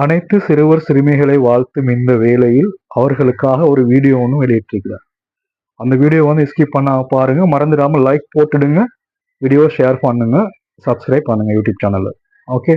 அனைத்து சிறுவர் சிறுமிகளை வாழ்த்தும் இந்த வேளையில் அவர்களுக்காக ஒரு வீடியோ ஒன்று வெளியிட்டிருக்கிறார். அந்த வீடியோ வந்து ஸ்கிப் பண்ண பாருங்க. மறந்துடாம லைக் போட்டுடுங்க, வீடியோ ஷேர் பண்ணுங்க, சப்ஸ்கிரைப் பண்ணுங்க யூடியூப் சேனல்ல. ஓகே.